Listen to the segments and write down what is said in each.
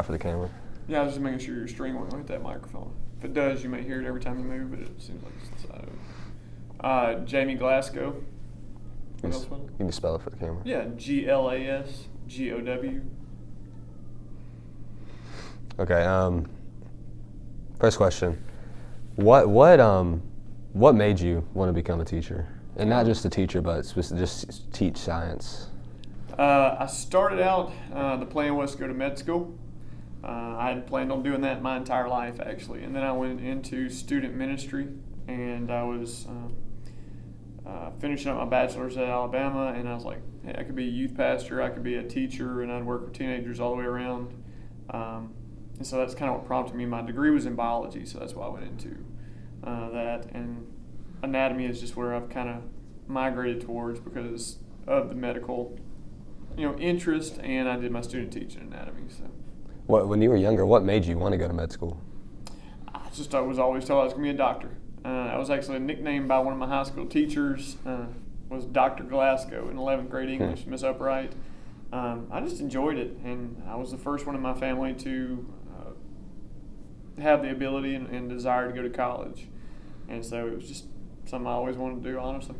For the camera. Yeah, I was just making sure your string won't hit that microphone. If it does, you may hear it every time you move, but it seems like it's Jamie Glasgow. What else was it? Can you spell it for the camera? Yeah, Glasgow. Okay. First question. What made you want to become a teacher? And not just a teacher, but just teach science. I started out, the plan was to go to med school. I had planned on doing that my entire life, actually. And then I went into student ministry, and I was finishing up my bachelor's at Alabama, and I was like, hey, I could be a youth pastor, I could be a teacher, and I'd work with teenagers all the way around. And so that's kind of what prompted me. My degree was in biology, so that's why I went into that. And anatomy is just where I've kind of migrated towards because of the medical, interest, and I did my student teaching anatomy. So, when you were younger, what made you want to go to med school? I was always told I was going to be a doctor. I was actually nicknamed by one of my high school teachers, was Dr. Glasgow in 11th grade English, Miss Upright. I just enjoyed it, and I was the first one in my family to have the ability and desire to go to college. And so it was just something I always wanted to do, honestly.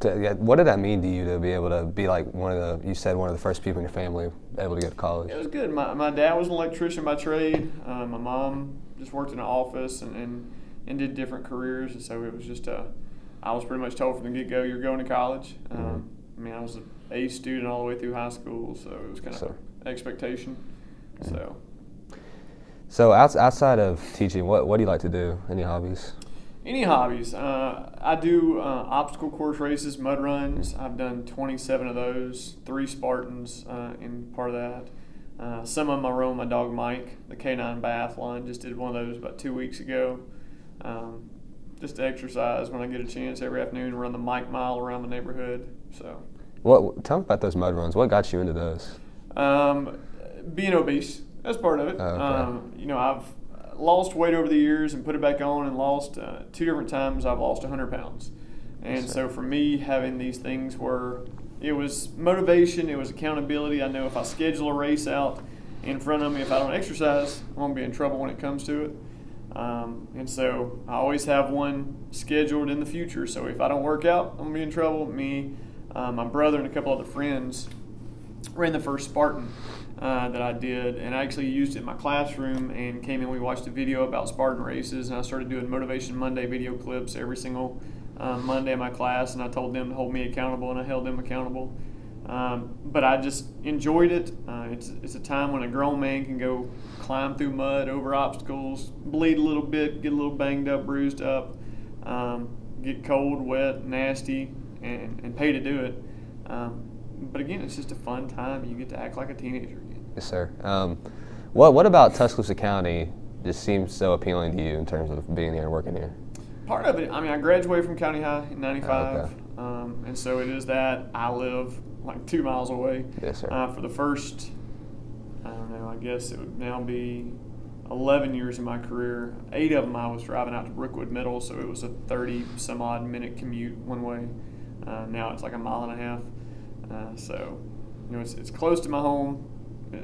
What did that mean to you to be able to be like one of the first people in your family able to go to college? It was good. My dad was an electrician by trade. My mom just worked in an office and did different careers. And so it was just I was pretty much told from the get-go, you're going to college. I was an A student all the way through high school, so it was kind of an expectation. So outside of teaching, what do you like to do? Any hobbies? Any hobbies? I do obstacle course races, mud runs. I've done 27 of those, 3 Spartans in part of that. Some of them I run my dog Mike, the K9 biathlon. Just did one of those about 2 weeks ago. Just to exercise when I get a chance every afternoon, run the Mike Mile around the neighborhood. So, tell me about those mud runs. What got you into those? Being obese, that's part of it. Okay. I've lost weight over the years and put it back on, and lost 2 different times. I've lost 100 pounds, and so for me, having these things where it was motivation, it was accountability. I know if I schedule a race out in front of me, if I don't exercise, I'm gonna be in trouble when it comes to it. And so I always have one scheduled in the future. So if I don't work out, I'm gonna be in trouble. Me, my brother, and a couple other friends ran the first Spartan that I did, and I actually used it in my classroom and came in. We watched a video about Spartan races, and I started doing Motivation Monday video clips every single Monday in my class, and I told them to hold me accountable, and I held them accountable. But I just enjoyed it. It's a time when a grown man can go climb through mud, over obstacles, bleed a little bit, get a little banged up, bruised up, get cold, wet, nasty, and pay to do it. But again, it's just a fun time. You get to act like a teenager again. Yes, sir. What about Tuscaloosa County just seems so appealing to you in terms of being here and working here? Part of it, I graduated from County High in '95, Okay. And so it is that I live like 2 miles away. Yes, sir. For the first, I guess it would now be 11 years of my career. 8 of them I was driving out to Brookwood Middle, so it was a 30-some-odd minute commute one way. Now it's like a mile and a half. So, it's close to my home.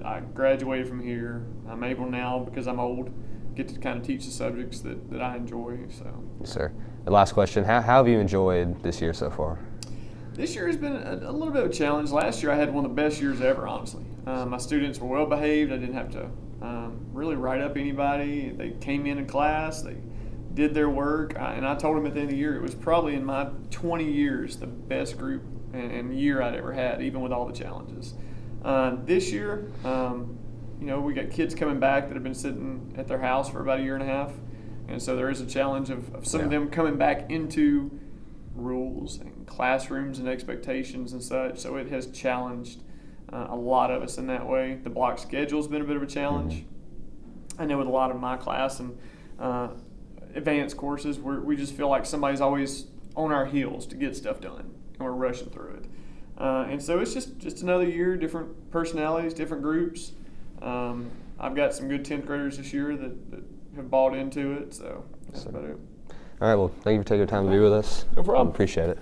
I graduated from here. I'm able now, because I'm old, get to kind of teach the subjects that I enjoy. So. Yes, sir. The last question, how have you enjoyed this year so far? This year has been a little bit of a challenge. Last year I had one of the best years ever, honestly. My students were well behaved. I didn't have to really write up anybody. They came in class. They did their work. And I told them at the end of the year, it was probably in my 20 years the best group and year I'd ever had, even with all the challenges. This year, we got kids coming back that have been sitting at their house for about a year and a half. And so there is a challenge of some of them coming back into rules and classrooms and expectations and such. So it has challenged a lot of us in that way. The block schedule's been a bit of a challenge. Mm-hmm. I know with a lot of my class and advanced courses, we just feel like somebody's always on our heels to get stuff done, and we're rushing through it. And so it's just another year, different personalities, different groups. I've got some good 10th graders this year that have bought into it, so that's about it. All right, well, thank you for taking the time to be with us. No problem. Appreciate it.